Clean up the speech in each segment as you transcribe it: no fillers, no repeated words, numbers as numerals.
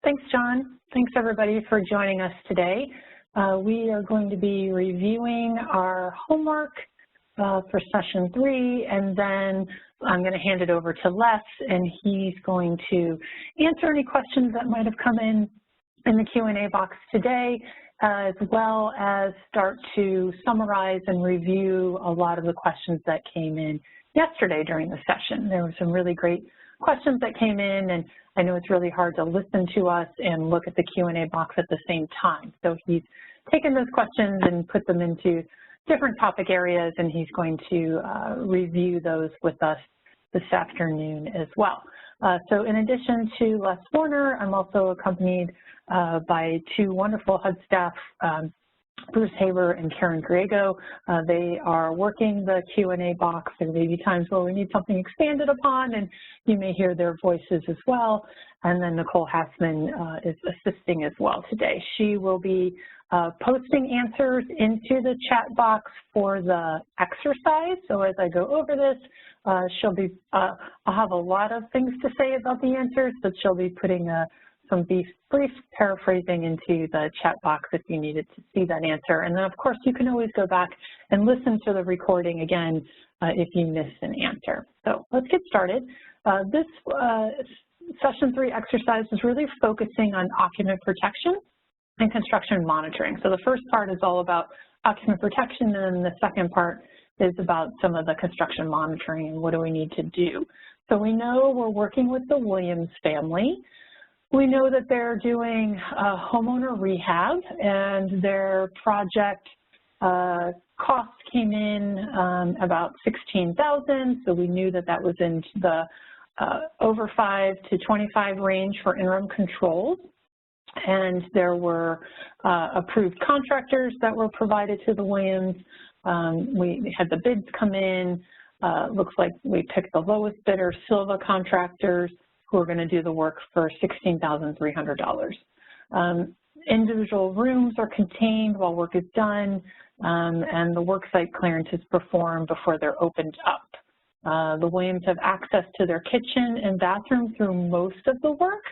Thanks, John. Thanks, everybody, for joining us today. We are going to be reviewing our homework for session 3, and then I'm going to hand it over to Les, and he's going to answer any questions that might have come in the Q&A box today, as well as start to summarize and review a lot of the questions that came in yesterday during the session. There were some really great questions that came in, and I know it's really hard to listen to us and look at the Q&A box at the same time. So he's taken those questions and put them into different topic areas, and he's going to review those with us this afternoon as well. So in addition to Les Warner, I'm also accompanied by 2 wonderful HUD staff, Bruce Haber and Karen Griego. They are working the Q&A box. There may be times where we need something expanded upon, and you may hear their voices as well. And then Nicole Hassman is assisting as well today. She will be posting answers into the chat box for the exercise. So as I go over this, I'll have a lot of things to say about the answers, but she'll be putting some brief paraphrasing into the chat box if you needed to see that answer. And then, of course, you can always go back and listen to the recording again if you missed an answer. So let's get started. This session 3 exercise is really focusing on occupant protection and construction monitoring. So the first part is all about occupant protection, and then the second part is about some of the construction monitoring and what do we need to do. So we know we're working with the Williams family. We know that they're doing homeowner rehab, and their project cost came in about $16,000. So we knew that that was in the over 5 to 25 range for interim controls. And there were approved contractors that were provided to the Williams. We had the bids come in. Looks like we picked the lowest bidder, Silva Contractors, who are going to do the work for $16,300. Individual rooms are contained while work is done, and the work site clearance is performed before they're opened up. The Williams have access to their kitchen and bathroom through most of the work,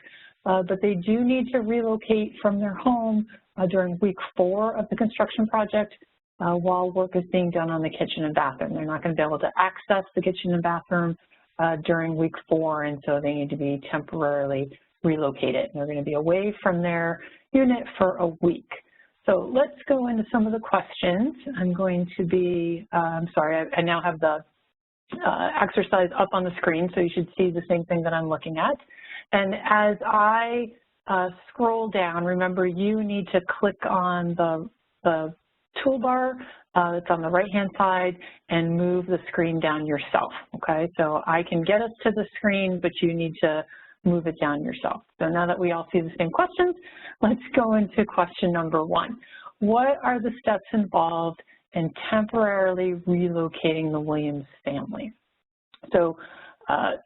but they do need to relocate from their home during week 4 of the construction project while work is being done on the kitchen and bathroom. They're not going to be able to access the kitchen and bathroom during week 4, and so they need to be temporarily relocated. They're going to be away from their unit for a week. So let's go into some of the questions. I'm going to be, sorry, I now have the exercise up on the screen, so you should see the same thing that I'm looking at. And as I scroll down, remember you need to click on the toolbar that's on the right-hand side and move the screen down yourself, okay? So I can get us to the screen, but you need to move it down yourself. So now that we all see the same questions, let's go into question number 1. What are the steps involved in temporarily relocating the Williams family? So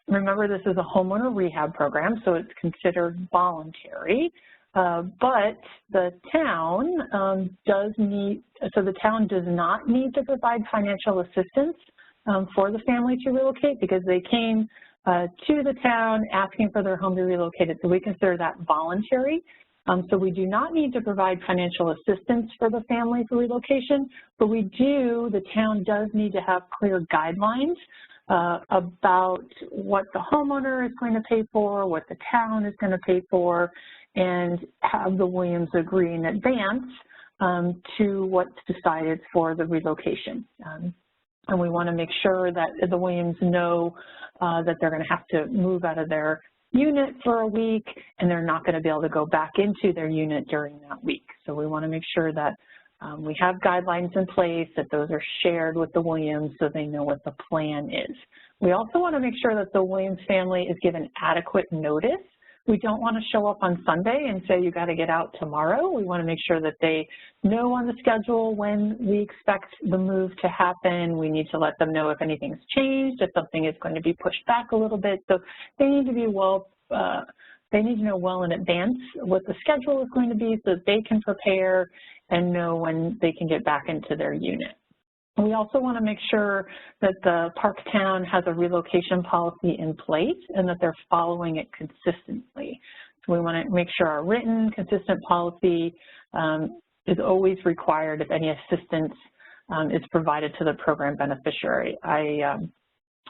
remember, this is a homeowner rehab program, so it's considered voluntary. But the town does not need to provide financial assistance for the family to relocate, because they came to the town asking for their home to be relocated. So we consider that voluntary. So we do not need to provide financial assistance for the family for relocation, but the town does need to have clear guidelines about what the homeowner is going to pay for, what the town is going to pay for, and have the Williams agree in advance to what's decided for the relocation. And we want to make sure that the Williams know that they're going to have to move out of their unit for a week, and they're not going to be able to go back into their unit during that week. So we want to make sure that we have guidelines in place, that those are shared with the Williams so they know what the plan is. We also want to make sure that the Williams family is given adequate notice. We don't want to show up on Sunday and say, you got to get out tomorrow. We want to make sure that they know on the schedule when we expect the move to happen. We need to let them know if anything's changed, if something is going to be pushed back a little bit. So they need to be they need to know well in advance what the schedule is going to be so that they can prepare and know when they can get back into their unit. We also want to make sure that the park town has a relocation policy in place and that they're following it consistently. So we want to make sure our written, consistent policy is always required if any assistance is provided to the program beneficiary.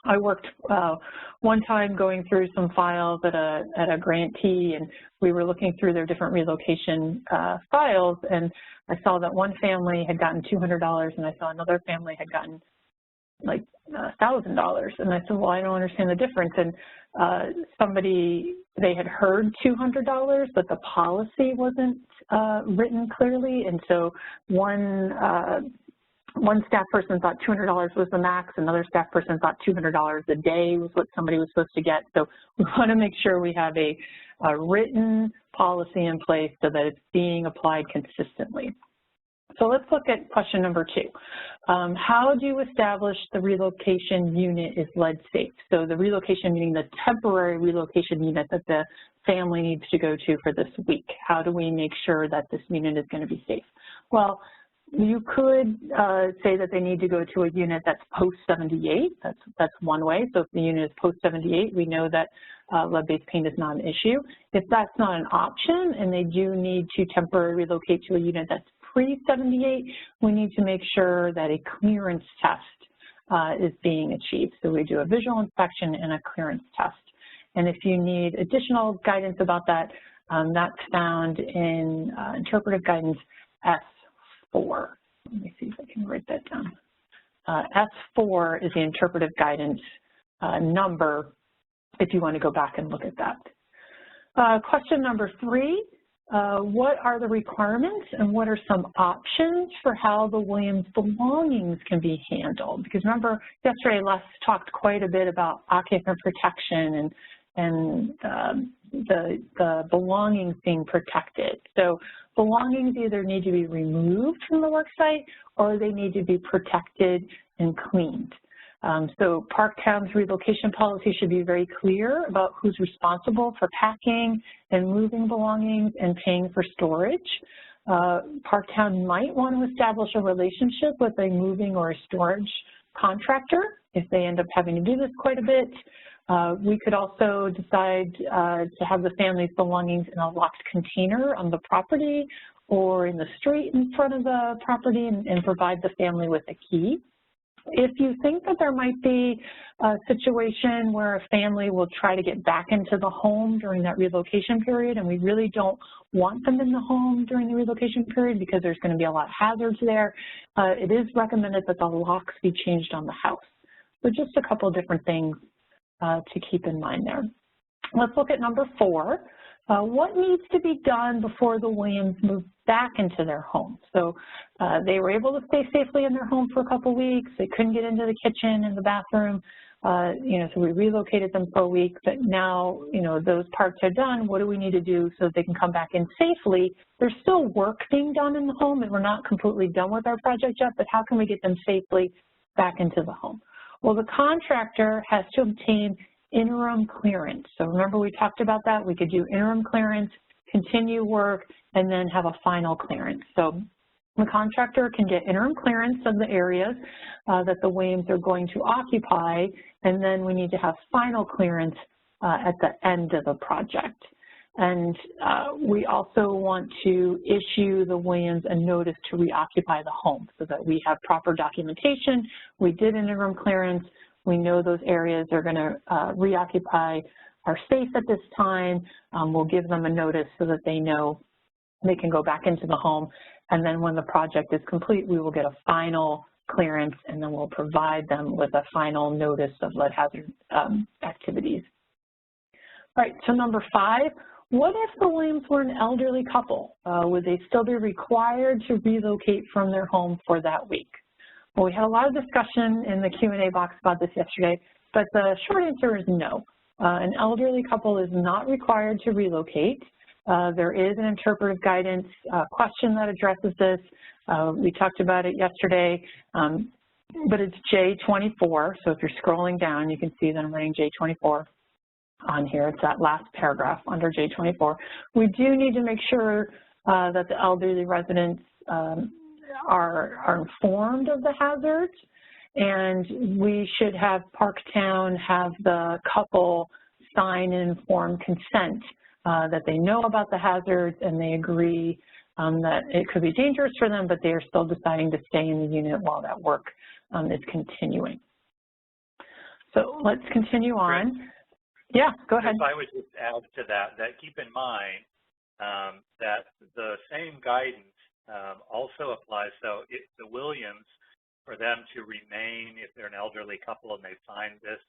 I worked one time going through some files at a grantee, and we were looking through their different relocation files, and I saw that one family had gotten $200, and I saw another family had gotten like $1,000, and I said, well, I don't understand the difference. And they had heard $200, but the policy wasn't written clearly, and so one staff person thought $200 was the max, another staff person thought $200 a day was what somebody was supposed to get. So we want to make sure we have a written policy in place so that it's being applied consistently. So let's look at question number 2. How do you establish the relocation unit is lead safe? So the relocation meaning the temporary relocation unit that the family needs to go to for this week. How do we make sure that this unit is going to be safe? Well, you could say that they need to go to a unit that's post-78. That's one way. So if the unit is post-78, we know that lead-based paint is not an issue. If that's not an option and they do need to temporarily relocate to a unit that's pre-78, we need to make sure that a clearance test is being achieved. So we do a visual inspection and a clearance test. And if you need additional guidance about that, that's found in interpretive guidance S4. Let me see if I can write that down. S4 is the interpretive guidance number if you want to go back and look at that. Question number 3, what are the requirements and what are some options for how the Williams belongings can be handled? Because remember, yesterday Les talked quite a bit about occupant protection and the belongings being protected. So belongings either need to be removed from the work site or they need to be protected and cleaned. So Parktown's relocation policy should be very clear about who's responsible for packing and moving belongings and paying for storage. Parktown might want to establish a relationship with a moving or a storage contractor if they end up having to do this quite a bit. We could also decide to have the family's belongings in a locked container on the property or in the street in front of the property and provide the family with a key. If you think that there might be a situation where a family will try to get back into the home during that relocation period, and we really don't want them in the home during the relocation period because there's going to be a lot of hazards there, it is recommended that the locks be changed on the house. So just a couple of different things to keep in mind there. Let's look at number 4. What needs to be done before the Williams move back into their home? So they were able to stay safely in their home for a couple weeks. They couldn't get into the kitchen and the bathroom, so we relocated them for a week. But now, those parts are done. What do we need to do so that they can come back in safely? There's still work being done in the home, and we're not completely done with our project yet, but how can we get them safely back into the home? Well, the contractor has to obtain interim clearance. So remember we talked about that. We could do interim clearance, continue work, and then have a final clearance. So the contractor can get interim clearance of the areas that the Williams are going to occupy, and then we need to have final clearance at the end of the project. And we also want to issue the Williams a notice to reoccupy the home so that we have proper documentation. We did an interim clearance. We know those areas are going to reoccupy are safe at this time. We'll give them a notice so that they know they can go back into the home. And then when the project is complete, we will get a final clearance, and then we'll provide them with a final notice of lead hazard activities. All right, so number 5, what if the Williams were an elderly couple? Would they still be required to relocate from their home for that week? Well, we had a lot of discussion in the Q&A box about this yesterday, but the short answer is no. An elderly couple is not required to relocate. There is an interpretive guidance question that addresses this. We talked about it yesterday, but it's J24. So if you're scrolling down, you can see that I'm writing J24 on here. It's that last paragraph under J24. We do need to make sure that the elderly residents are informed of the hazards, and we should have Parktown have the couple sign an informed consent that they know about the hazards and they agree that it could be dangerous for them, but they are still deciding to stay in the unit while that work is continuing. So let's continue on. Yeah, go ahead. If I would just add to that, keep in mind that the same guidance also applies. So the Williams, for them to remain, if they're an elderly couple and they sign this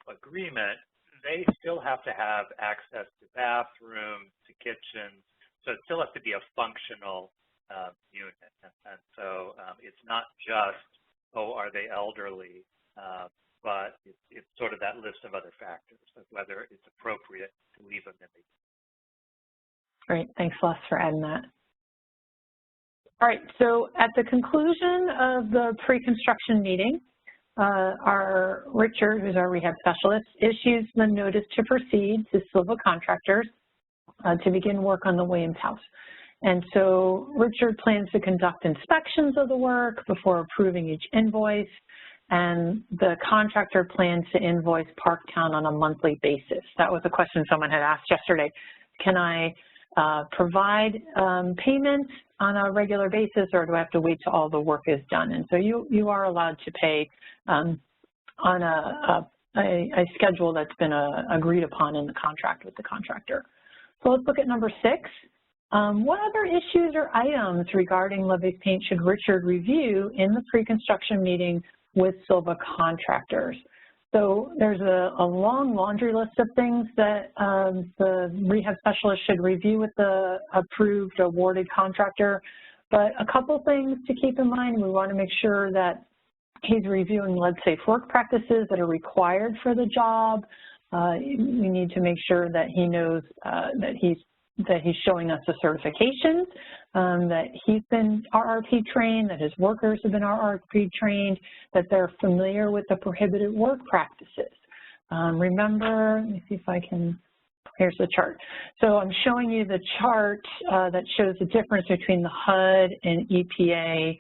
agreement, they still have to have access to bathrooms, to kitchens. So it still has to be a functional unit. And so it's not just, oh, are they elderly, but it's sort of that list of other factors of whether it's appropriate to leave them in the unit. Great, thanks Les for adding that. All right, so at the conclusion of the pre-construction meeting, our Richard, who's our rehab specialist, issues the notice to proceed to Silva Contractors to begin work on the Williams house. And so Richard plans to conduct inspections of the work before approving each invoice, and the contractor plans to invoice Parktown on a monthly basis. That was a question someone had asked yesterday. Can I provide payments on a regular basis, or do I have to wait till all the work is done? And so you are allowed to pay on a schedule that's been agreed upon in the contract with the contractor. So let's look at number 6. What other issues or items regarding lead-based paint should Richard review in the pre-construction meeting with Silva Contractors? So there's a long laundry list of things that the rehab specialist should review with the approved awarded contractor, but a couple things to keep in mind. We want to make sure that he's reviewing lead-safe work practices that are required for the job. We need to make sure that he knows that he's showing us the certifications, that he's been RRP trained, that his workers have been RRP trained, that they're familiar with the prohibited work practices. Remember, let me see if I can, here's the chart. So I'm showing you the chart that shows the difference between the HUD and EPA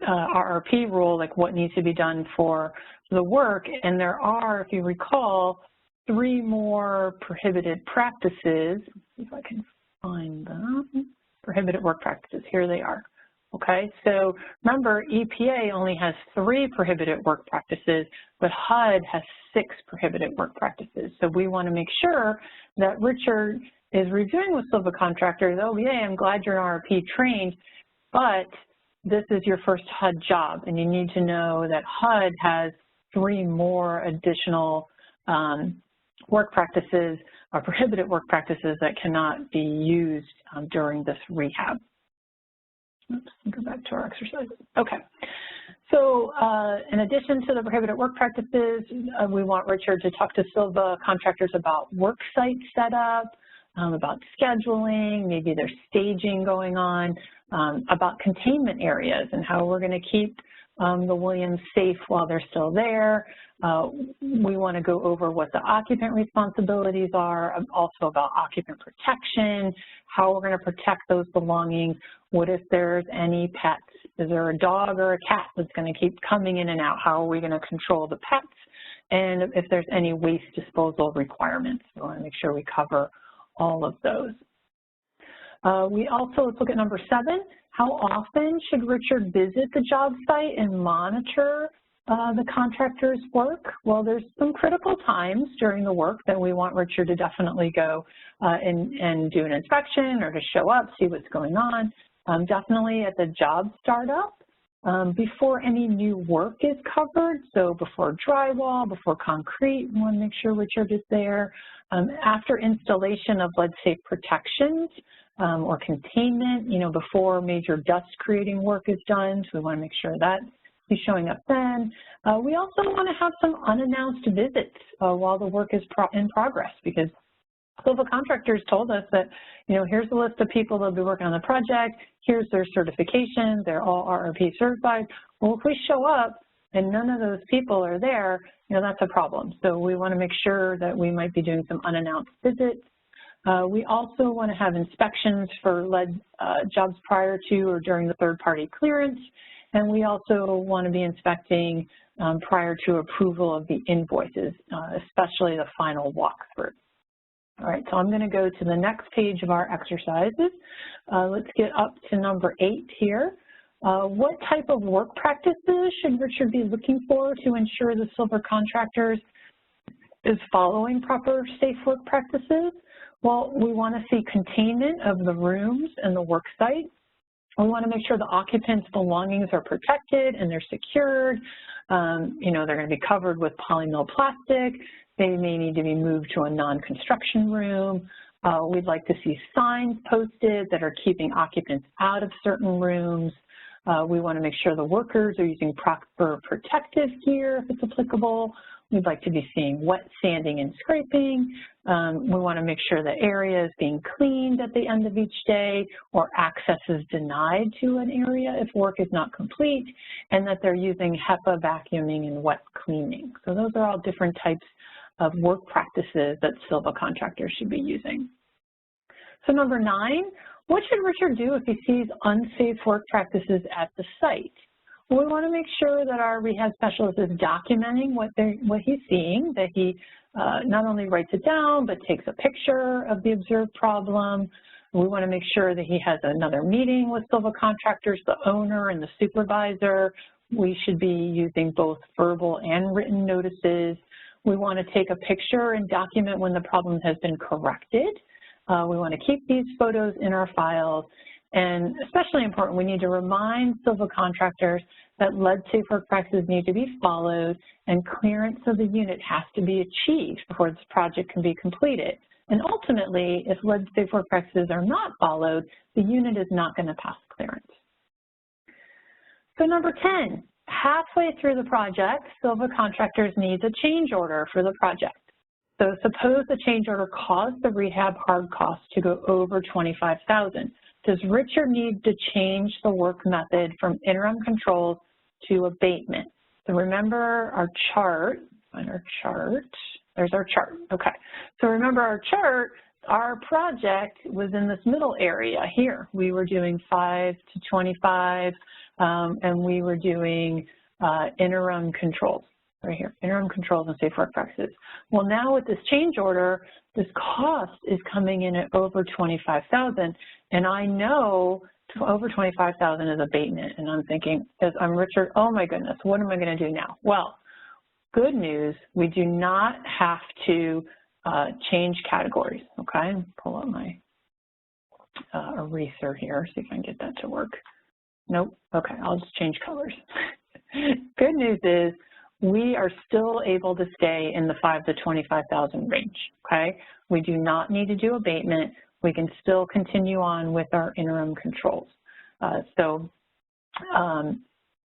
RRP rule, like what needs to be done for the work. And there are, if you recall, 3 more prohibited practices. Let's see if I can find them. Prohibited work practices, here they are. Okay, so remember, EPA only has 3 prohibited work practices, but HUD has 6 prohibited work practices. So we want to make sure that Richard is reviewing with Silva Contractors, oh yay, I'm glad you're RRP trained, but this is your first HUD job, and you need to know that HUD has 3 more additional work practices or prohibited work practices that cannot be used during this rehab. Oops, go back to our exercise. Okay. So in addition to the prohibited work practices, we want Richard to talk to Silva Contractors about work site setup, about scheduling, maybe there's staging going on, about containment areas and how we're going to keep the Williams safe while they're still there. We want to go over what the occupant responsibilities are, also about occupant protection, how we're going to protect those belongings. What if there's any pets? Is there a dog or a cat that's going to keep coming in and out? How are we going to control the pets? And if there's any waste disposal requirements, we want to make sure we cover all of those. We also, let's look at number 7. How often should Richard visit the job site and monitor the contractor's work? Well, there's some critical times during the work that we want Richard to definitely go and do an inspection or to show up, see what's going on. Definitely at the job startup, before any new work is covered, so before drywall, before concrete, we want to make sure Richard is there. After installation of lead-safe protections or containment, you know, before major dust-creating work is done, so we want to make sure that he's showing up then. We also want to have some unannounced visits while the work is in progress, because Silva Contractors told us that, you know, here's the list of people that'll be working on the project, here's their certification, they're all RRP certified. Well, if we show up and none of those people are there, you know, that's a problem. So we want to make sure that we might be doing some unannounced visits. We also want to have inspections for lead jobs prior to or during the third-party clearance. And we also want to be inspecting prior to approval of the invoices, especially the final walkthrough. All right, so I'm going to go to the next page of our exercises. Let's get up to number 8 here. What type of work practices should Richard be looking for to ensure the Silver Contractors is following proper safe work practices? Well, we want to see containment of the rooms and the work site. We want to make sure the occupants' belongings are protected and they're secured. You know, they're going to be covered with polymill plastic. They may need to be moved to a non-construction room. We'd like to see signs posted that are keeping occupants out of certain rooms. We want to make sure the workers are using proper protective gear if it's applicable. We'd like to be seeing wet sanding and scraping. We want to make sure the area is being cleaned at the end of each day or access is denied to an area if work is not complete, and that they're using HEPA vacuuming and wet cleaning. So those are all different types of work practices that Silva contractors should be using. So number 9, what should Richard do if he sees unsafe work practices at the site? Well, we want to make sure that our rehab specialist is documenting what he's seeing, that he not only writes it down, but takes a picture of the observed problem. We want to make sure that he has another meeting with Silva contractors, the owner and the supervisor. We should be using both verbal and written notices. We want to take a picture and document when the problem has been corrected. We want to keep these photos in our files. And especially important, we need to remind Silva contractors that lead-safe work practices need to be followed and clearance of the unit has to be achieved before this project can be completed. And ultimately, if lead-safe work practices are not followed, the unit is not going to pass clearance. So number 10, halfway through the project, Silva contractors need a change order for the project. So suppose the change order caused the rehab hard cost to go over $25,000. Does Richard need to change the work method from interim controls to abatement? So remember our chart, find our chart, there's our chart, okay. So remember our chart, our project was in this middle area here. We were doing 5 to 25, and we were doing interim controls. Right here, interim controls and safe work practices. Well, now with this change order, this cost is coming in at over $25,000, and I know over $25,000 is abatement, and I'm thinking, as I'm Richard, oh my goodness, what am I going to do now? Well, good news, we do not have to change categories, okay? Pull up my eraser here, see if I can get that to work. Nope, okay, I'll just change colors. Good news is, we are still able to stay in the $5,000 to $25,000 range, okay? We do not need to do abatement. We can still continue on with our interim controls.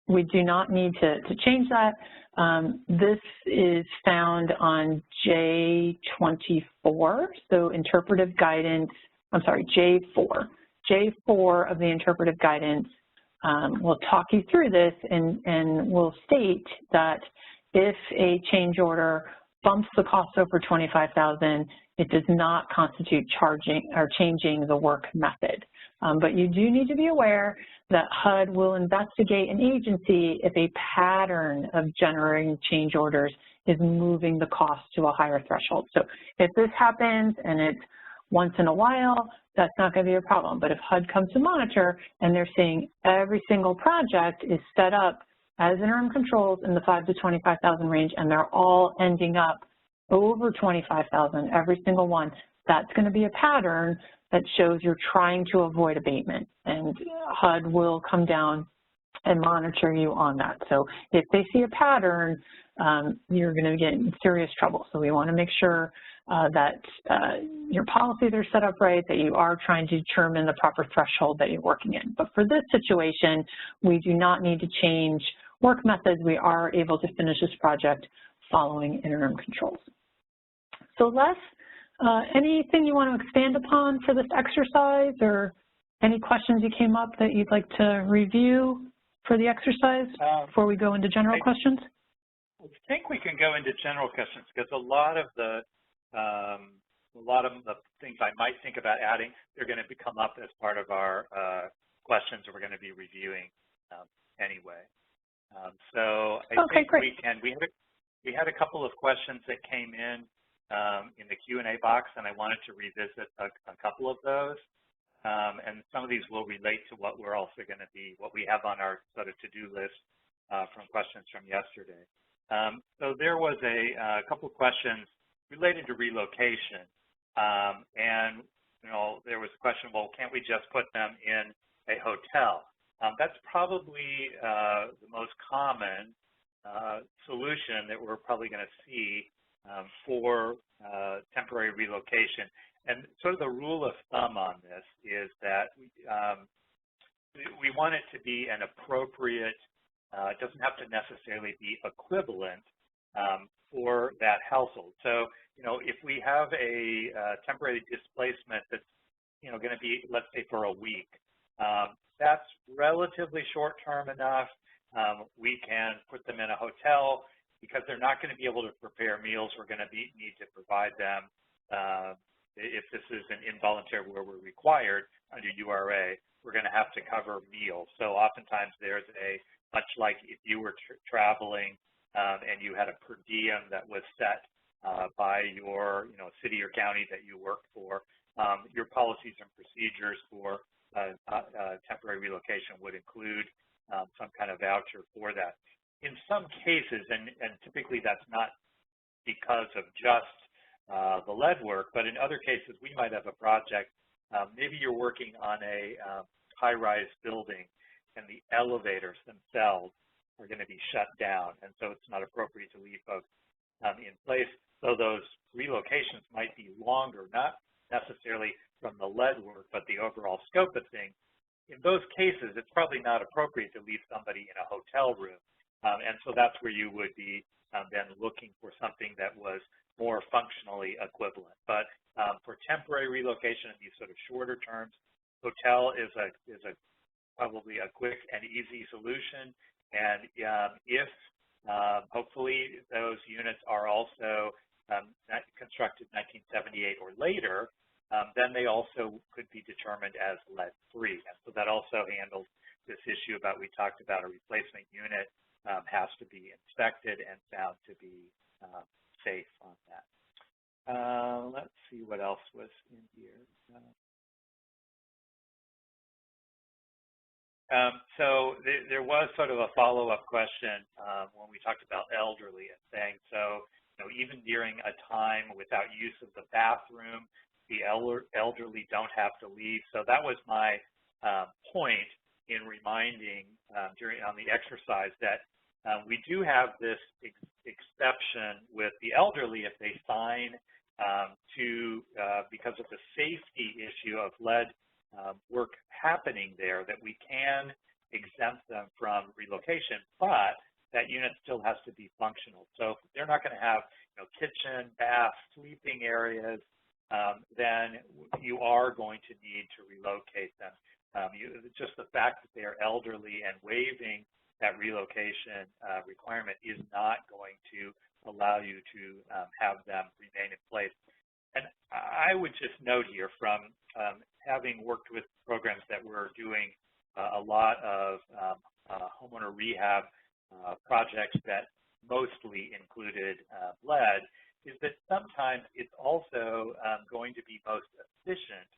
We do not need to change that. This is found on J24, so interpretive guidance, I'm sorry, J4. J4 of the interpretive guidance. We'll talk you through this and we'll state that if a change order bumps the cost over $25,000, it does not constitute charging or changing the work method. But you do need to be aware that HUD will investigate an agency if a pattern of generating change orders is moving the cost to a higher threshold. So if this happens and it's once in a while, that's not going to be a problem. But if HUD comes to monitor and they're saying every single project is set up as interim controls in the $5,000 to $25,000 range and they're all ending up over $25,000, every single one, that's going to be a pattern that shows you're trying to avoid abatement. And HUD will come down and monitor you on that. So if they see a pattern, you're going to get in serious trouble. So we want to make sure that your policies are set up right, that you are trying to determine the proper threshold that you're working in. But for this situation, we do not need to change work methods. We are able to finish this project following interim controls. So Les, anything you want to expand upon for this exercise, or any questions you came up that you'd like to review for the exercise before we go into general questions? I think we can go into general questions because a lot of the things I might think about adding, they're going to come up as part of our questions that we're going to be reviewing anyway. So I think great. We had a couple of questions that came in the Q&A box, and I wanted to revisit a couple of those. And some of these will relate to what we're also going to be, what we have on our sort of to-do list from questions from yesterday. So there was a couple of questions related to relocation. And, there was a question, well, can't we just put them in a hotel? That's probably the most common solution that we're probably going to see for temporary relocation. And sort of the rule of thumb on this is that we want it to be an appropriate, it doesn't have to necessarily be equivalent for that household. So, if we have a temporary displacement that's, going to be, let's say, for a week, that's relatively short-term enough. We can put them in a hotel because they're not going to be able to prepare meals. We're going to need to provide them. If this is an involuntary where we're required under URA, we're going to have to cover meals. So oftentimes there's much like if you were traveling and you had a per diem that was set by your city or county that you worked for, your policies and procedures for temporary relocation would include some kind of voucher for that. In some cases, and typically that's not because of just the lead work, but in other cases we might have a project, maybe you're working on a high-rise building and the elevators themselves are going to be shut down, and so it's not appropriate to leave folks in place. So those relocations might be longer, not necessarily from the lead work, but the overall scope of things. In those cases, it's probably not appropriate to leave somebody in a hotel room, and so that's where you would be then looking for something that was more functionally equivalent. But for temporary relocation in these sort of shorter terms, hotel is probably a quick and easy solution. And if hopefully those units are also constructed 1978 or later, then they also could be determined as lead-free. And so that also handles this issue about, we talked about a replacement unit has to be inspected and found to be safe on that. Let's see what else was in here. So there was sort of a follow-up question when we talked about elderly and saying, so even during a time without use of the bathroom, the elderly don't have to leave. So that was my point in reminding on the exercise that we do have this exception with the elderly if they sign because of the safety issue of lead work happening there, that we can exempt them from relocation, but that unit still has to be functional. So if they're not going to have kitchen, bath, sleeping areas, then you are going to need to relocate them. Just the fact that they are elderly and waiving that relocation requirement is not going to allow you to have them remain in place. And I would just note here, from having worked with programs that were doing a lot of homeowner rehab projects that mostly included lead, is that sometimes it's also going to be most efficient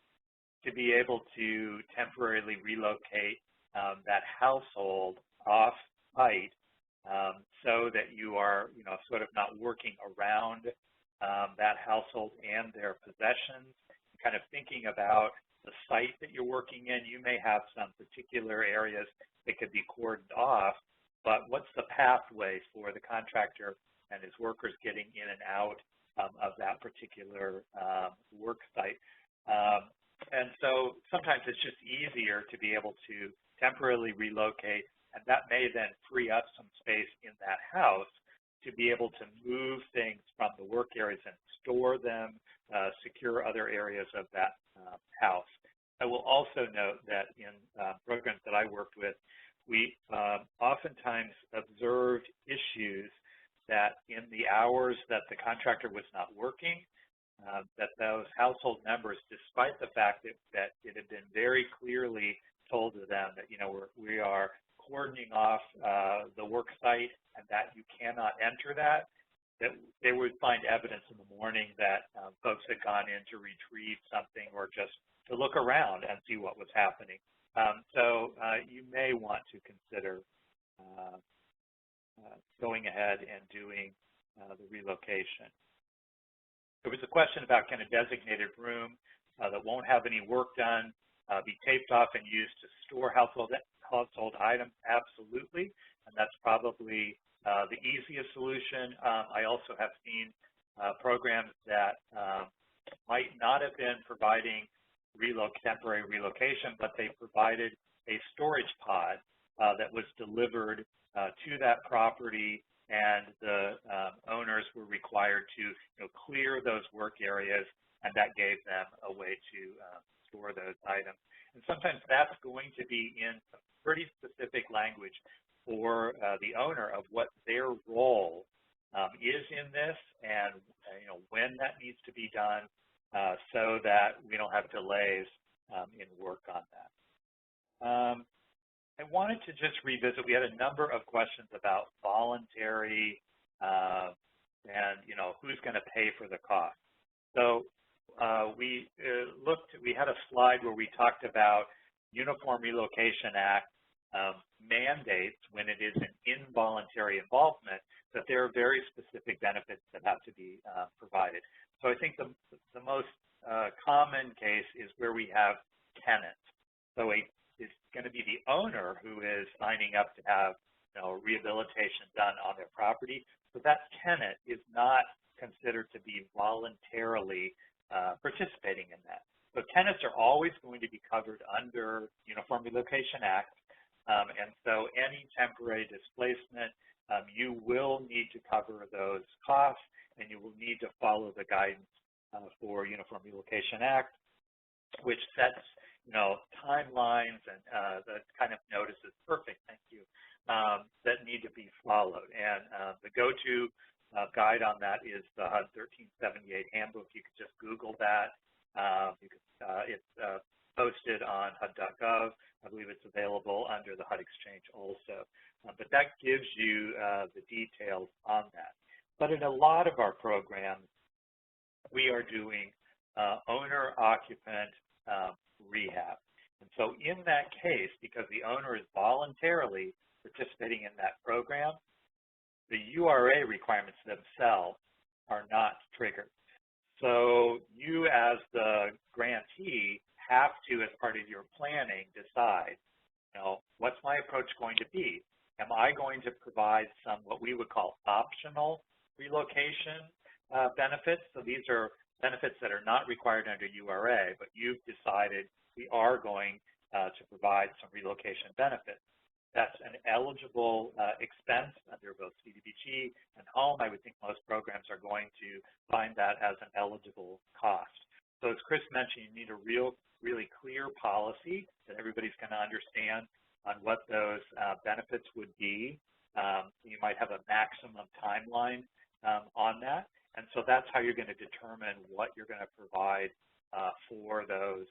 to be able to temporarily relocate that household off-site so that you are, sort of not working around that household and their possessions. Kind of thinking about the site that you're working in, you may have some particular areas that could be cordoned off, but what's the pathway for the contractor and his workers getting in and out of that particular work site? And so sometimes it's just easier to be able to temporarily relocate, and that may then free up some space in that house to be able to move things from the work areas and store them, secure other areas of that house. I will also note that in programs that I worked with, we oftentimes observed issues that in the hours that the contractor was not working, that those household members, despite the fact that it had been very clearly told to them that, we are cordoning off the work site and that you cannot enter that they would find evidence in the morning that folks had gone in to retrieve something or just to look around and see what was happening. So you may want to consider going ahead and doing the relocation. There was a question about, can a designated room that won't have any work done be taped off and used to store household items? Absolutely, and that's probably the easiest solution. I also have seen programs that might not have been providing temporary relocation, but they provided a storage pod that was delivered to that property, and the owners were required to clear those work areas, and that gave them a way to store those items. And sometimes that's going to be in some pretty specific language for the owner of what their role is in this, and when that needs to be done, so that we don't have delays in work on that. I wanted to just revisit, we had a number of questions about voluntary and who's going to pay for the cost. So we had a slide where we talked about Uniform Relocation Act mandates when it is an involuntary involvement, that there are very specific benefits that have to be provided. So I think the most common case is where we have tenants. So it's going to be the owner who is signing up to have rehabilitation done on their property. So that tenant is not considered to be voluntarily participating in that. So tenants are always going to be covered under Uniform Relocation Act. And so any temporary displacement, you will need to cover those costs, and you will need to follow the guidance for Uniform Relocation Act, which sets timelines and the kind of notices, perfect, thank you, that need to be followed. And the go-to guide on that is the HUD 1378 Handbook. You can just Google that. It's posted on HUD.gov. I believe it's available under the HUD Exchange also. But that gives you the details on that. But in a lot of our programs, we are doing owner-occupant rehab. And so in that case, because the owner is voluntarily participating in that program, the URA requirements themselves are not triggered. So you as the grantee have to, as part of your planning, decide, what's my approach going to be? Am I going to provide some what we would call optional relocation benefits? So these are benefits that are not required under URA, but you've decided we are going to provide some relocation benefits. That's an eligible expense under both CDBG and home. I would think most programs are going to find that as an eligible cost. So as Chris mentioned, you need a really clear policy that everybody's going to understand on what those benefits would be. You might have a maximum timeline on that. And so that's how you're going to determine what you're going to provide for those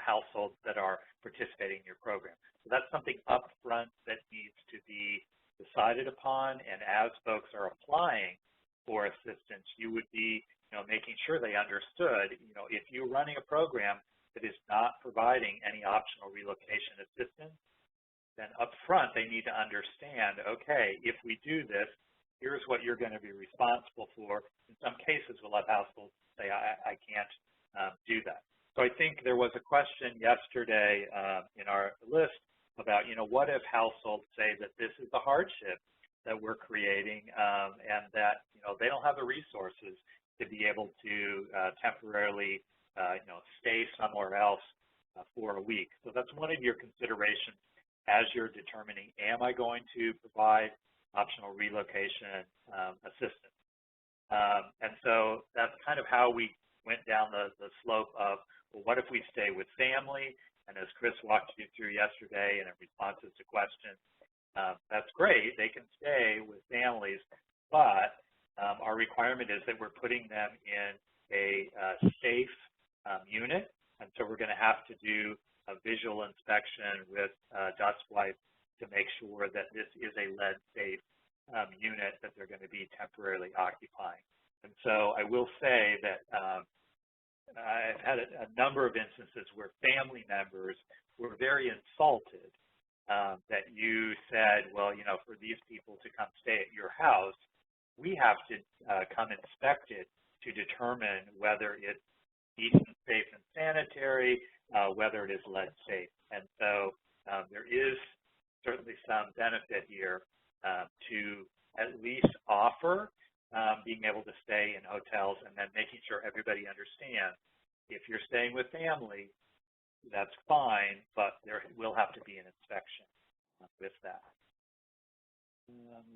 households that are participating in your program. So that's something upfront that needs to be decided upon. And as folks are applying for assistance, you would be making sure they understood, if you're running a program that is not providing any optional relocation assistance, then up front they need to understand, okay, if we do this, here's what you're going to be responsible for. In some cases, we'll have households say, I can't do that. So I think there was a question yesterday in our list about, what if households say that this is a hardship that we're creating and that, they don't have the resources to be able to temporarily, stay somewhere else for a week. So that's one of your considerations as you're determining, am I going to provide optional relocation assistance? And so that's kind of how we went down the slope of, well, what if we stay with family? And as Chris walked you through yesterday and in responses to questions, that's great, they can stay with families, but our requirement is that we're putting them in a safe unit, and so we're going to have to do a visual inspection with dust wipe to make sure that this is a lead-safe unit that they're going to be temporarily occupying. And so I will say that I've had a number of instances where family members were very insulted that you said, well, you know, for these people to come stay at your house, we have to come inspect it to determine whether it's decent, safe, and sanitary, whether it is lead safe. And so there is certainly some benefit here to at least offer being able to stay in hotels, and then making sure everybody understands if you're staying with family, that's fine, but there will have to be an inspection with that.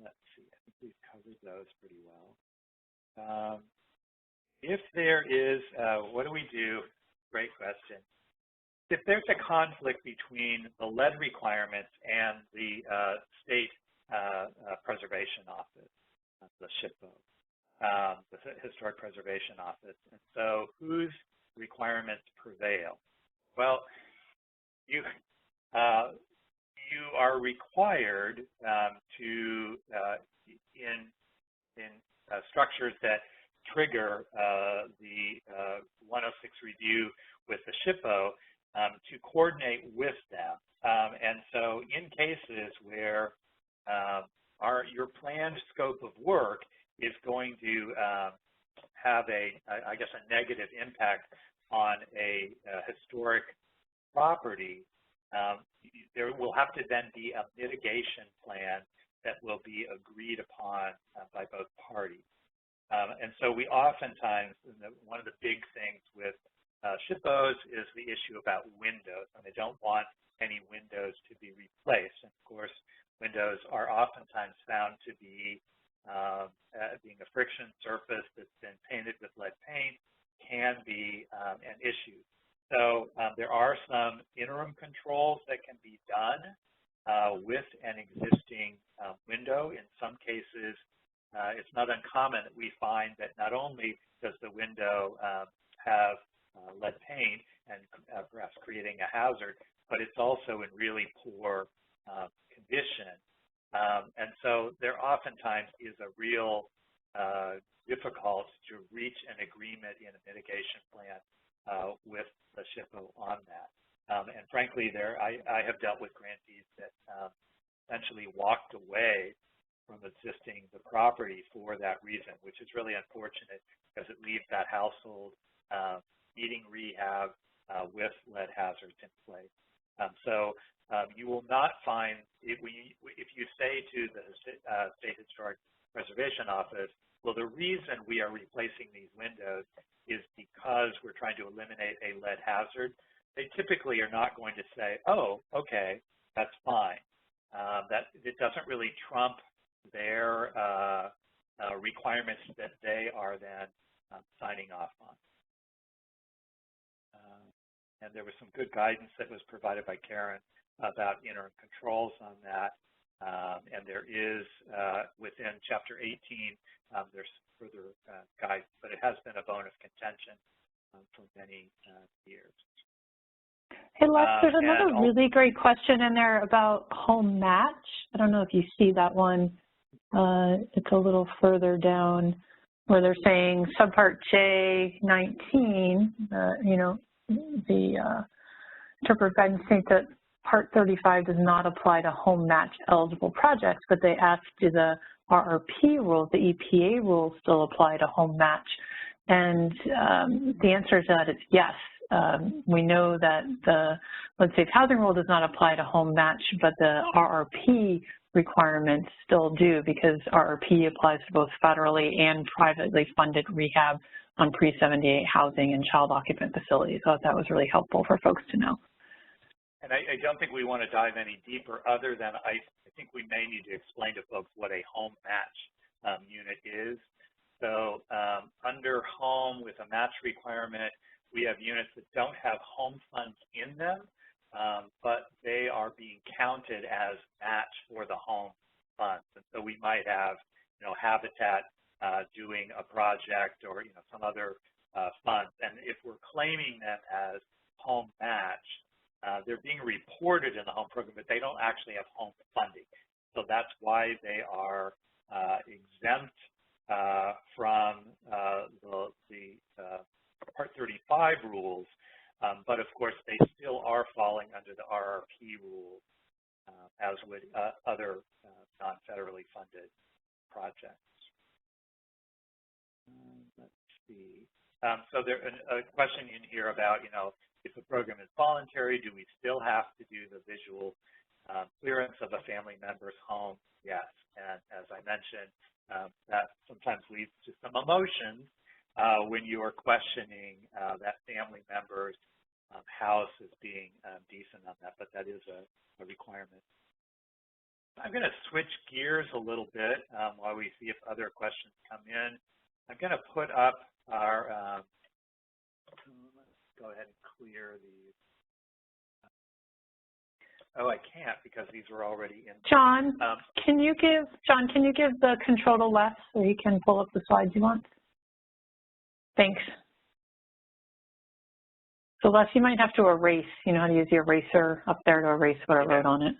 Let's see, I think we've covered those pretty well. If there is, what do we do? Great question. If there's a conflict between the lead requirements and the state preservation office, the SHPO, the Historic Preservation Office, and so whose requirements prevail? Well, you are required to in structures that trigger the 106 review with the SHPO to coordinate with them. And so in cases where your planned scope of work is going to have I guess, a negative impact on a historic property, there will have to then be a mitigation plan that will be agreed upon by both parties. And so we oftentimes, one of the big things with SHPOs is the issue about windows, and they don't want any windows to be replaced. And of course, windows are oftentimes found to be being a friction surface that's been painted with lead paint can be an issue. So there are some interim controls that can be done with an existing window. In some cases, it's not uncommon that we find that not only does the window have lead paint and perhaps creating a hazard, but it's also in really poor condition. And so there oftentimes is a real difficult to reach an agreement in a mitigation plan with the SHPO on that. And frankly, I have dealt with grantees that essentially walked away from assisting the property for that reason, which is really unfortunate because it leaves that household needing rehab with lead hazards in place. So you will not find, if you say to the State Historic Preservation Office, well, the reason we are replacing these windows is because we're trying to eliminate a lead hazard, they typically are not going to say, oh, okay, that's fine. That it doesn't really trump their requirements that they are then signing off on. And there was some good guidance that was provided by Karen about interim controls on that. And there is, within Chapter 18, there's further guidance, but it has been a bone of contention for many years. Hey, Les, there's another really great question in there about home match. I don't know if you see that one. It's a little further down where they're saying Subpart J 19, you know, the interpretive guidance states that Part 35 does not apply to home match eligible projects, but they asked, do the RRP rules, the EPA rules, still apply to home match? And the answer to that is yes. We know that the Lead Safe Housing Rule does not apply to home match, but the RRP requirements still do, because RRP applies to both federally and privately funded rehab on pre-78 housing and child occupant facilities. So that was really helpful for folks to know. And I don't think we want to dive any deeper other than I think we may need to explain to folks what a home match unit is. So under home with a match requirement, we have units that don't have home funds in them, but they are being counted as match for the home funds. And so we might have, you know, Habitat doing a project or, you know, some other funds. And if we're claiming them as home match, they're being reported in the home program, but they don't actually have home funding. So that's why they are exempt from the Part 35 rules, but of course they still are falling under the RRP rules, as would other non-federally funded projects. Let's see. So there's a question in here about, if the program is voluntary, do we still have to do the visual clearance of a family member's home? Yes, and as I mentioned, that sometimes leads to some emotions when you are questioning that family member's house as being decent on that, but that is a requirement. I'm going to switch gears a little bit while we see if other questions come in. I'm going to put up our, let's go ahead and clear these. Oh, I can't because these were already in. John, can you give the control to Les so he can pull up the slides you want? Thanks. So Les, you might have to erase. You know how to use the eraser up there to erase what I wrote on it.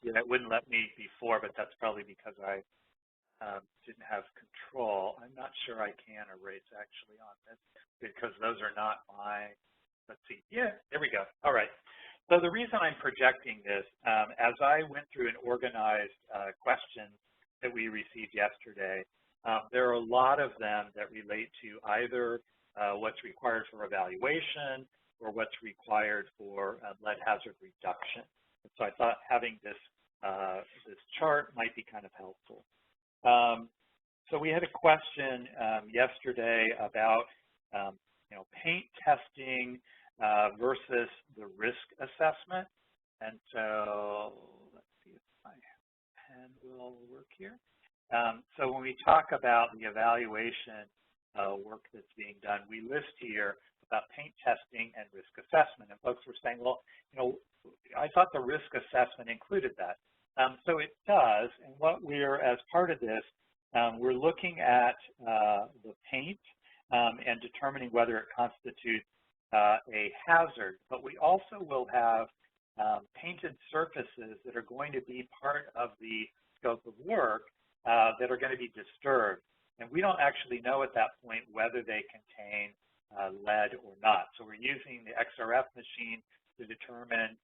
Yeah, it wouldn't let me before, but that's probably because I didn't have control. I'm not sure I can erase actually on this because those are not my, let's see. Yeah, there we go. All right. So the reason I'm projecting this, as I went through and organized questions that we received yesterday, there are a lot of them that relate to either what's required for evaluation or what's required for lead hazard reduction. And so I thought having this this chart might be kind of helpful. So we had a question yesterday about paint testing versus the risk assessment. And so let's see if my pen will work here. So when we talk about the evaluation work that's being done, we list here about paint testing and risk assessment. And folks were saying, well, I thought the risk assessment included that. So it does. And what we're, as part of this, we're looking at the paint and determining whether it constitutes a hazard. But we also will have painted surfaces that are going to be part of the scope of work that are going to be disturbed. And we don't actually know at that point whether they contain lead or not. So we're using the XRF machine to determine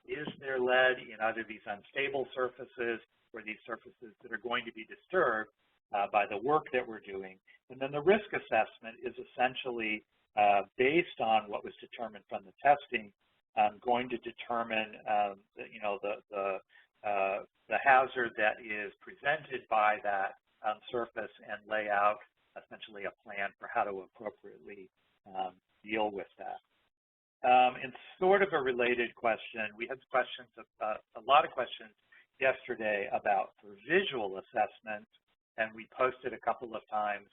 is there lead in either these unstable surfaces or these surfaces that are going to be disturbed by the work that we're doing. And then the risk assessment is essentially based on what was determined from the testing, going to determine the hazard that is presented by that surface and lay out essentially a plan for how to appropriately deal with that. And sort of a related question, we had questions, a lot of questions yesterday about for visual assessments, and we posted a couple of times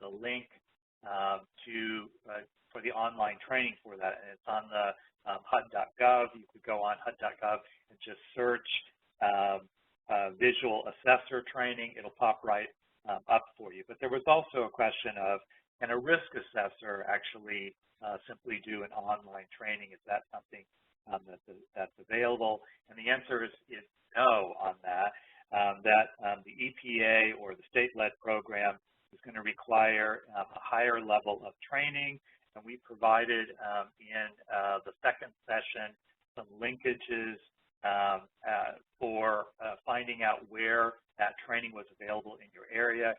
the link for the online training for that, and it's on the HUD.gov. You could go on HUD.gov and just search visual assessor training. It'll pop right up for you. But there was also a question of, can a risk assessor actually simply do an online training? Is that something that's available? And the answer is no on that. The EPA or the state-led program is going to require a higher level of training, and we provided in the second session some linkages for finding out where that training was available in your area.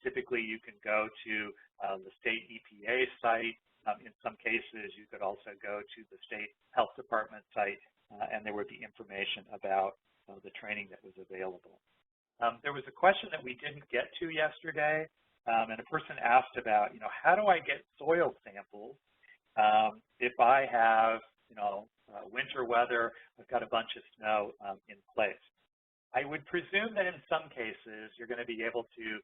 Typically, you can go to the state EPA site. In some cases, you could also go to the state health department site, and there would be information about the training that was available. There was a question that we didn't get to yesterday, and a person asked about, how do I get soil samples if I have, winter weather, I've got a bunch of snow in place. I would presume that in some cases, you're going to be able to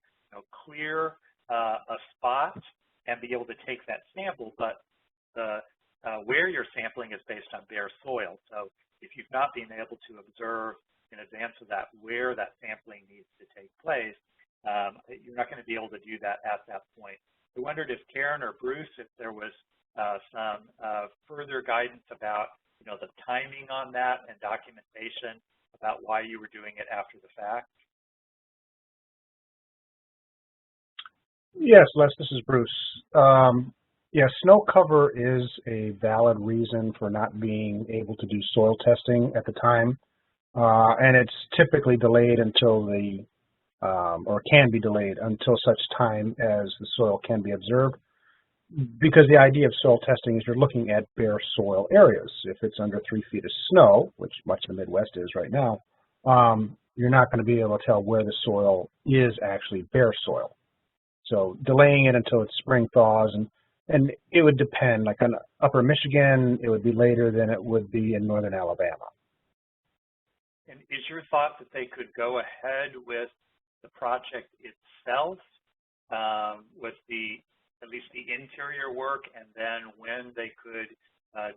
clear a spot and be able to take that sample, but where you're sampling is based on bare soil. So if you've not been able to observe in advance of that where that sampling needs to take place, you're not going to be able to do that at that point. I wondered if Karen or Bruce, if there was some further guidance about, the timing on that and documentation about why you were doing it after the fact? Yes, Les, this is Bruce. Yeah, snow cover is a valid reason for not being able to do soil testing at the time, and it's typically delayed until or can be delayed until such time as the soil can be observed, because the idea of soil testing is you're looking at bare soil areas. If it's under 3 feet of snow, which much of the Midwest is right now, you're not going to be able to tell where the soil is actually bare soil. So delaying it until it's spring thaws, and it would depend. Like on upper Michigan, it would be later than it would be in northern Alabama. And is your thought that they could go ahead with the project itself, with at least the interior work, and then when they could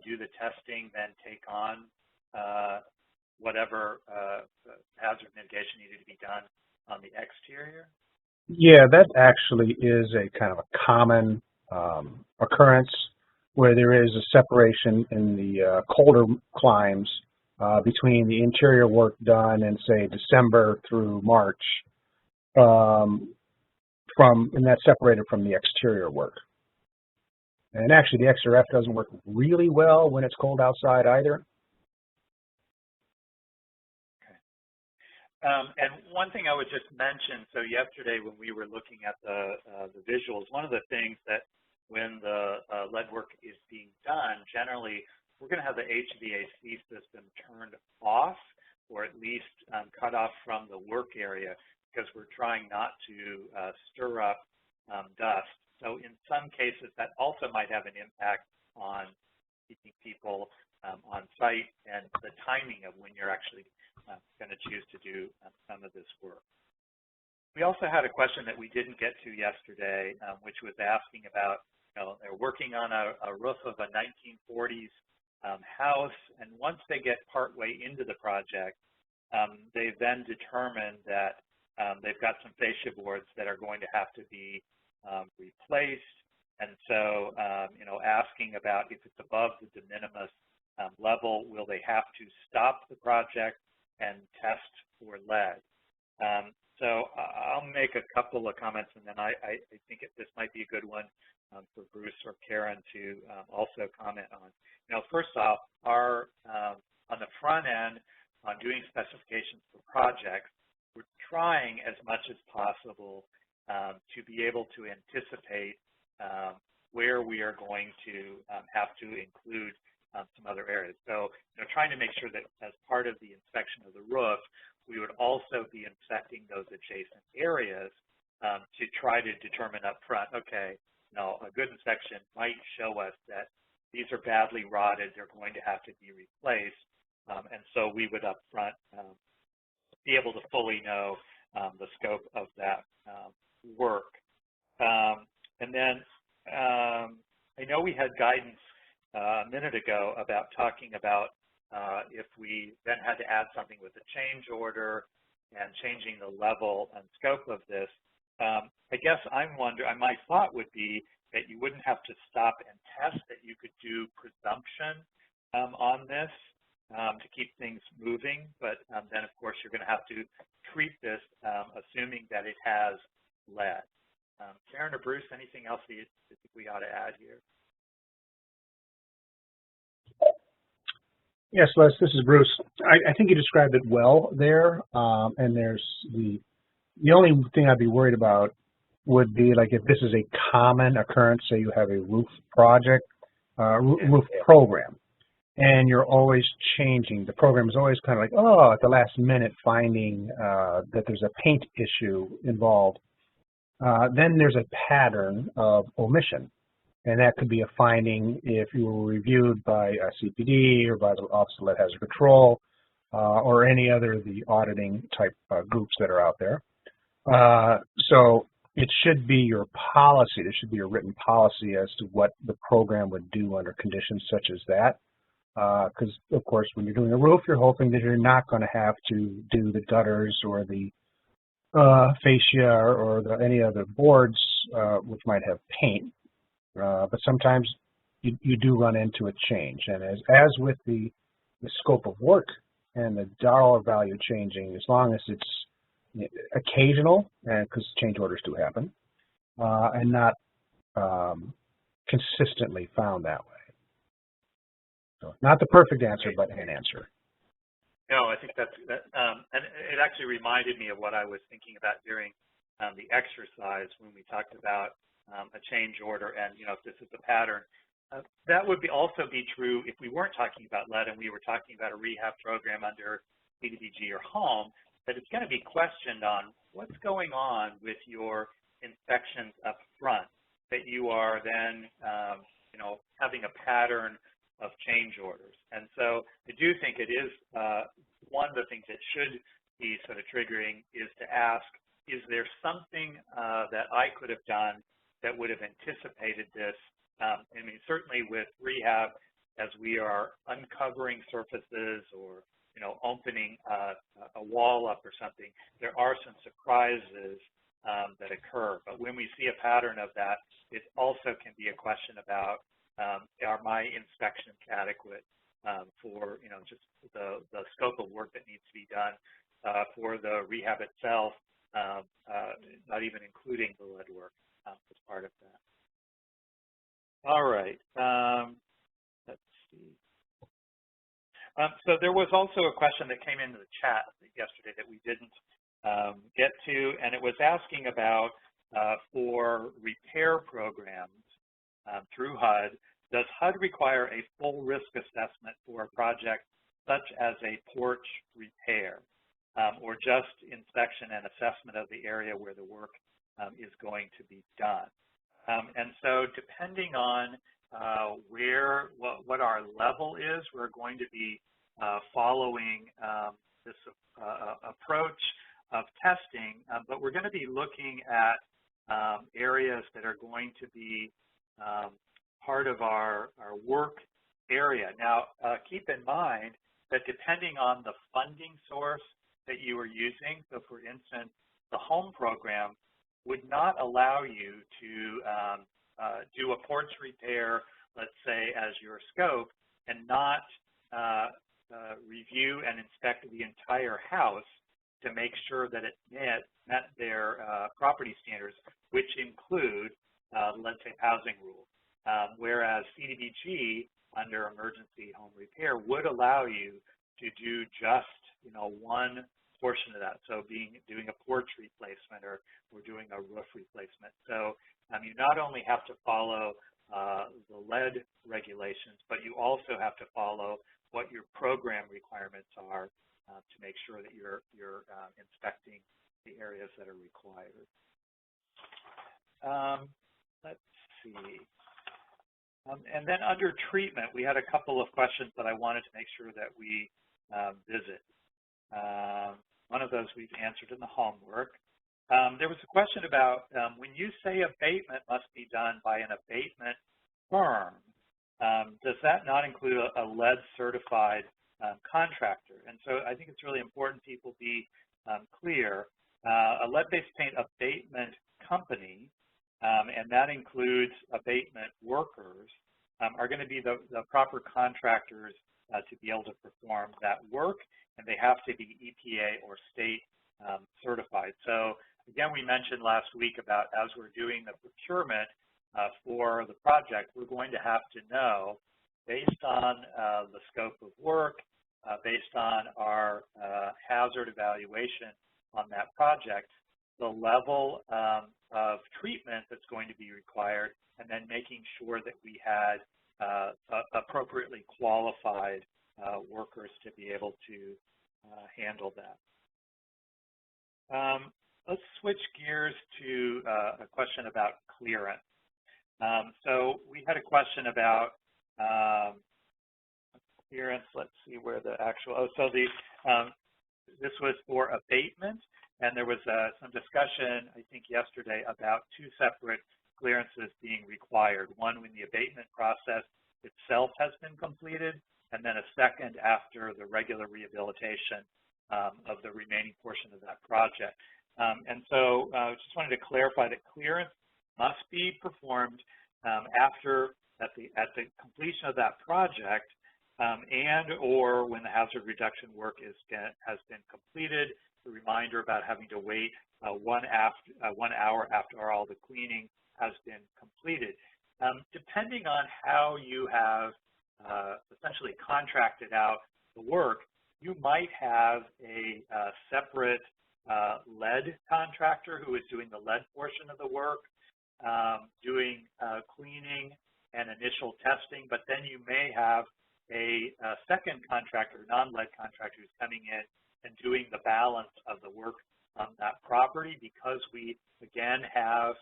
do the testing, then take on whatever hazard mitigation needed to be done on the exterior? Yeah, that actually is a kind of a common occurrence where there is a separation in the colder climes between the interior work done in, say, December through March, and that's separated from the exterior work. And actually, the XRF doesn't work really well when it's cold outside either. And one thing I would just mention, so yesterday when we were looking at the visuals, one of the things that when the lead work is being done, generally we're going to have the HVAC system turned off, or at least cut off from the work area, because we're trying not to stir up dust. So in some cases that also might have an impact on keeping people on site and the timing of when you're actually going to choose to do some of this work. We also had a question that we didn't get to yesterday, which was asking about, they're working on a roof of a 1940s house, and once they get partway into the project, they then determine that they've got some fascia boards that are going to have to be replaced. And so, asking about if it's above the de minimis level, will they have to stop the project and test for lead? So I'll make a couple of comments, and then I think this might be a good one for Bruce or Karen to also comment on. First off, on the front end, on doing specifications for projects, we're trying as much as possible to be able to anticipate where we are going to have to include some other areas. So, trying to make sure that as part of the inspection of the roof, we would also be inspecting those adjacent areas to try to determine up front, okay, a good inspection might show us that these are badly rotted, they're going to have to be replaced, and so we would up front be able to fully know the scope of that work. And then I know we had guidance a minute ago about talking about if we then had to add something with a change order and changing the level and scope of this. I guess I'm wondering, my thought would be that you wouldn't have to stop and test, that you could do presumption on this to keep things moving, but then of course you're going to have to treat this assuming that it has lead. Karen or Bruce, anything else that you think we ought to add here? Yes, Les, this is Bruce. I think you described it well there, and there's the only thing I'd be worried about would be like if this is a common occurrence, say you have a roof project, roof program, and you're always changing. The program is always kind of like, oh, at the last minute finding that there's a paint issue involved. Then there's a pattern of omission. And that could be a finding if you were reviewed by a CPD or by the Office of Lead Hazard Control or any other of the auditing type groups that are out there. So it should be your policy. There should be a written policy as to what the program would do under conditions such as that. Because, of course, when you're doing a roof, you're hoping that you're not going to have to do the gutters or the fascia or any other boards which might have paint. But sometimes you do run into a change. And as with the scope of work and the dollar value changing, as long as it's occasional, and because change orders do happen, and not consistently found that way. So not the perfect answer, but an answer. No, I think and it actually reminded me of what I was thinking about during the exercise when we talked about a change order, and if this is a pattern. That would also be true if we weren't talking about lead and we were talking about a rehab program under CDBG or home, that it's going to be questioned on what's going on with your inspections up front, that you are then, having a pattern of change orders. And so I do think it is one of the things that should be sort of triggering is to ask, is there something that I could have done that would have anticipated this? I mean, certainly with rehab, as we are uncovering surfaces or, opening a wall up or something, there are some surprises that occur. But when we see a pattern of that, it also can be a question about, are my inspections adequate for, just the scope of work that needs to be done for the rehab itself, not even including the lead work as part of that. All right, let's see. So there was also a question that came into the chat yesterday that we didn't get to, and it was asking about for repair programs through HUD, does HUD require a full risk assessment for a project such as a porch repair, or just inspection and assessment of the area where the work is going to be done? And so depending on what our level is, we're going to be following this approach of testing, but we're going to be looking at areas that are going to be part of our work area. Now, keep in mind that depending on the funding source that you are using, so for instance, the home program would not allow you to do a porch repair, let's say, as your scope, and not review and inspect the entire house to make sure that it met their property standards, which include, let's say, housing rules. Whereas CDBG, under emergency home repair, would allow you to do just, one portion of that. So doing a porch replacement or doing a roof replacement. So you not only have to follow the lead regulations, but you also have to follow what your program requirements are to make sure that you're inspecting the areas that are required. Let's see. And then under treatment, we had a couple of questions that I wanted to make sure that we visit. One of those we've answered in the homework. There was a question about when you say abatement must be done by an abatement firm, does that not include a lead certified contractor? And so I think it's really important people be clear. A lead-based paint abatement company, and that includes abatement workers, are going to be the proper contractors to be able to perform that work, and they have to be EPA or state certified. So again, we mentioned last week about as we're doing the procurement for the project, we're going to have to know, based on the scope of work, based on our hazard evaluation on that project, the level of treatment that's going to be required, and then making sure that we had appropriately qualified workers to be able to handle that. Let's switch gears to a question about clearance. So we had a question about clearance. Let's see where the actual, this was for abatement, and there was some discussion, I think yesterday, about two separate clearances being required. One when the abatement process itself has been completed, and then a second after the regular rehabilitation of the remaining portion of that project. And so I just wanted to clarify that clearance must be performed after at the completion of that project, and or when the hazard reduction work has been completed, the reminder about having to wait 1 hour after all the cleaning has been completed. Depending on how you have essentially contracted out the work, you might have a separate lead contractor who is doing the lead portion of the work, doing cleaning and initial testing, but then you may have a second contractor, non-lead contractor, who's coming in and doing the balance of the work on that property, because we, again, have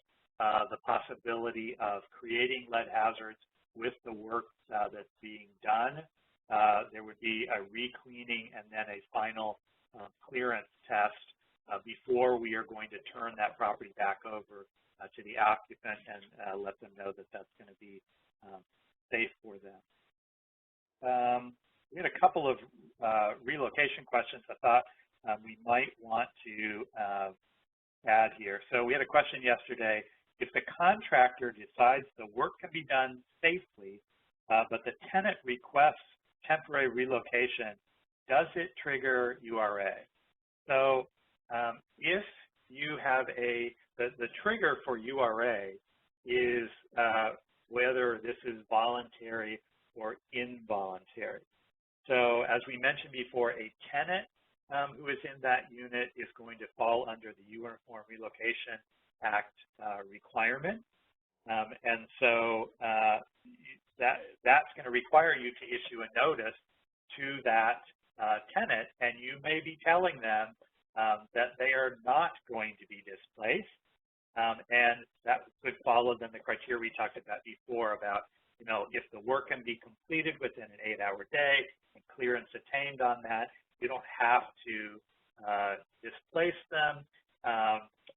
the possibility of creating lead hazards with the work that's being done. There would be a re-cleaning and then a final clearance test before we are going to turn that property back over to the occupant and let them know that that's going to be safe for them. We had a couple of relocation questions I thought we might want to add here. So we had a question yesterday: if the contractor decides the work can be done safely, but the tenant requests temporary relocation, does it trigger URA? So if you have the trigger for URA is whether this is voluntary or involuntary. So as we mentioned before, a tenant who is in that unit is going to fall under the Uniform Relocation Act requirement. And so that's going to require you to issue a notice to that tenant, and you may be telling them that they are not going to be displaced. And that could follow then the criteria we talked about before about, if the work can be completed within an 8-hour day and clearance attained on that, you don't have to displace them.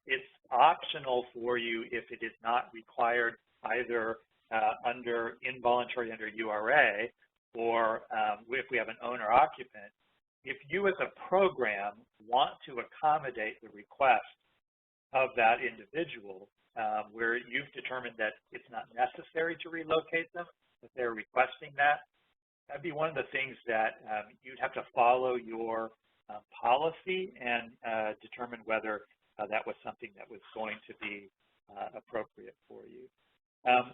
It's optional for you if it is not required either under involuntary under URA or if we have an owner-occupant. If you as a program want to accommodate the request of that individual, where you've determined that it's not necessary to relocate them, that they're requesting that, that'd be one of the things that you'd have to follow your policy and determine whether that was something that was going to be appropriate for you.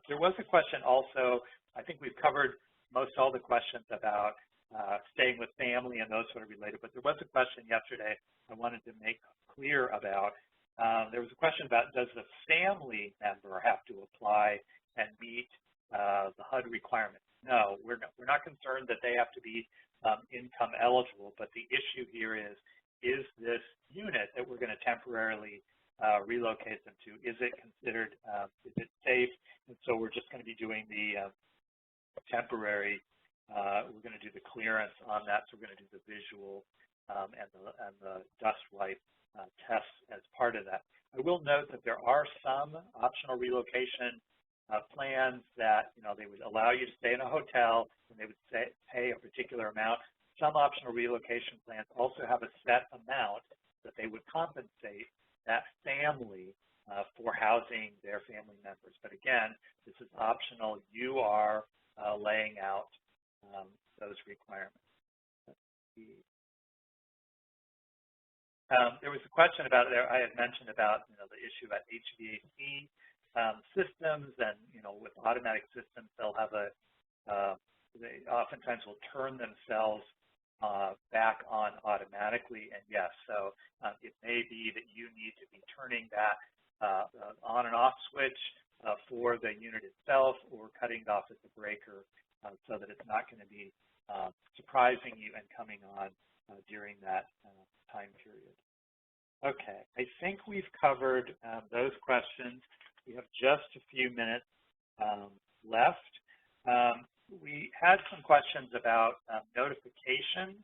There was a question also, I think we've covered most all the questions about staying with family and those sort of related, but there was a question yesterday I wanted to make clear about. There was a question about, does the family member have to apply and meet the HUD requirements? No, we're not concerned that they have to be income eligible, but the issue here is this unit that we're going to temporarily relocate them to, is it considered, is it safe? And so we're just going to be doing the temporary, we're going to do the clearance on that, so we're going to do the visual and the dust wipe tests as part of that. I will note that there are some optional relocation plans that, they would allow you to stay in a hotel and they would pay a particular amount. Some optional relocation plans also have a set amount that they would compensate that family for housing their family members. But again, this is optional. You are laying out those requirements. Let's see. There was a question about there. I had mentioned about the issue about HVAC systems, and with automatic systems, they'll have they oftentimes will turn themselves back on automatically. And yes, so it may be that you need to be turning that on and off switch for the unit itself, or cutting it off at the breaker so that it's not going to be surprising you and coming on during that time period. Okay, I think we've covered those questions. We have just a few minutes left. We had some questions about notification,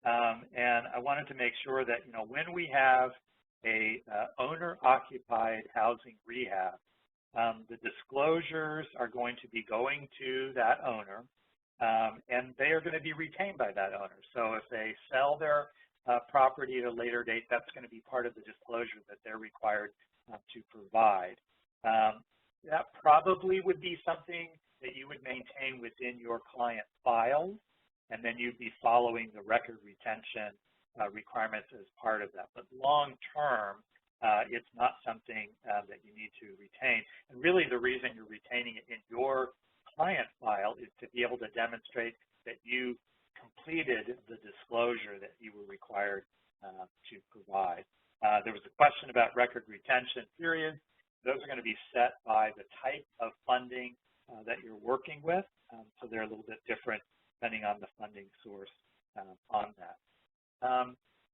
and I wanted to make sure that when we have a owner-occupied housing rehab, the disclosures are going to be going to that owner, and they are going to be retained by that owner. So if they sell their property at a later date, that's going to be part of the disclosure that they're required to provide. That probably would be something that you would maintain within your client files, and then you'd be following the record retention requirements as part of that. But long term, it's not something that you need to retain. And really the reason you're retaining it in your client file is to be able to demonstrate that you completed the disclosure that you were required to provide. There was a question about record retention periods. Those are going to be set by the type of funding that you're working with, so they're a little bit different depending on the funding source on that.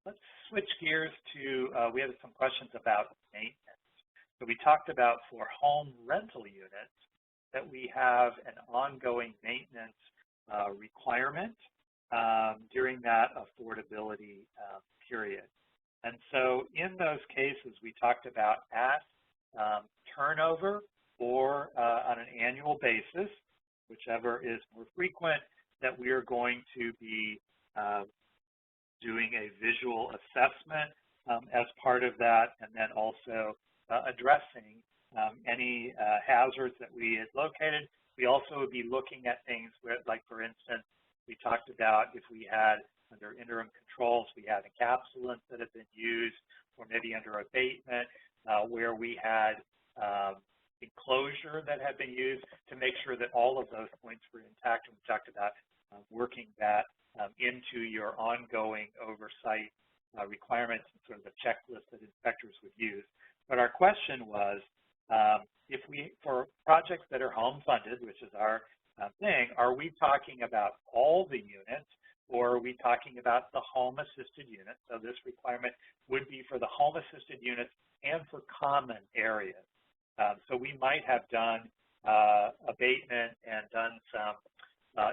Let's switch gears to, we have some questions about maintenance. So we talked about for home rental units that we have an ongoing maintenance requirement during that affordability period. And so in those cases, we talked about at turnover or on an annual basis, whichever is more frequent, that we are going to be doing a visual assessment as part of that, and then also addressing any hazards that we had located. We also would be looking at things where, like for instance, we talked about if we had under interim controls, we had encapsulants that have been used, or maybe under abatement where we had enclosure that had been used, to make sure that all of those points were intact. And we talked about working that into your ongoing oversight requirements and sort of the checklist that inspectors would use. But our question was, if we, for projects that are home funded, which is our thing, are we talking about all the units, or are we talking about the home assisted units? So this requirement would be for the home assisted units and for common areas. So we might have done abatement and done some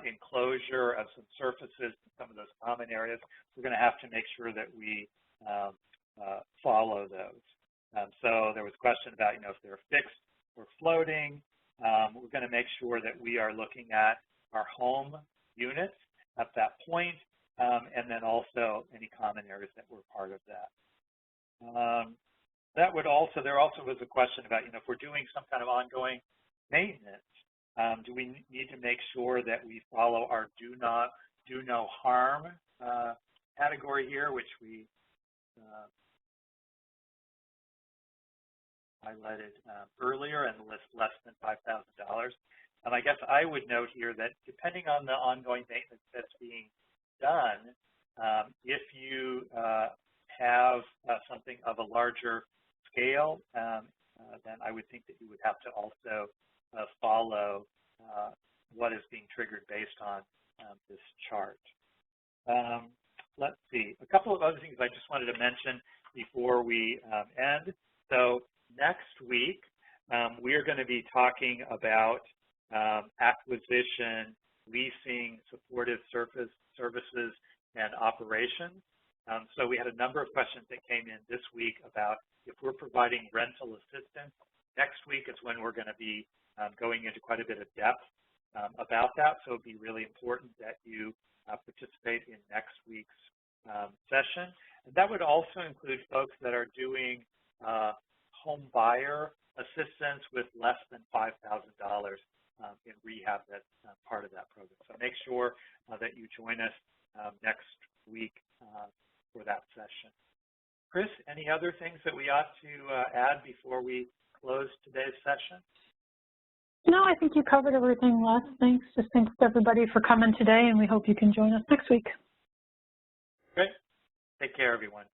enclosure of some surfaces in some of those common areas. We're going to have to make sure that we follow those. So there was a question about, if they're fixed or floating. We're going to make sure that we are looking at our home units at that point, and then also any common areas that were part of that. That would also, there also was a question about, if we're doing some kind of ongoing maintenance, do we need to make sure that we follow our do no harm category here, which we highlighted earlier, and list less than $5,000. I guess I would note here that depending on the ongoing maintenance that's being done, if you have something of a larger scale, then I would think that you would have to also follow what is being triggered based on this chart. Let's see, a couple of other things I just wanted to mention before we end. So next week, we are going to be talking about acquisition, leasing, supportive services, and operations. So we had a number of questions that came in this week about if we're providing rental assistance. Next week is when we're going to be going into quite a bit of depth about that. So it'd be really important that you participate in next week's session. And that would also include folks that are doing home buyer assistance with less than $5,000 in rehab. That's part of that program. So make sure that you join us next week for that session. Chris, any other things that we ought to add before we close today's session? No, I think you covered everything, Les. Thanks. Just thanks to everybody for coming today, and we hope you can join us next week. Great. Take care, everyone.